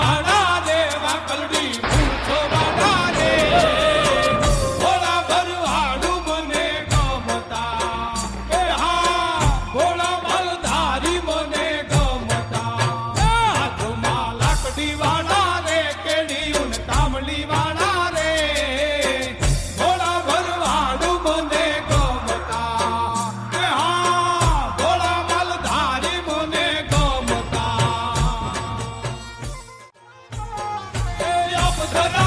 વાળા રે વાકલડી પૂછો વાળા રે ભોળા ભરવાડું મને ગમતા એ હા ભોળા માલધારી મને ગમતા હાથમાં લાકડી વાળા રે કેડીયું ને તાંબલી વાળા રે ભોળા ભરવાડું મને ગમતા એ હા ભોળા માલધારી મને ગમતા એ અપધરા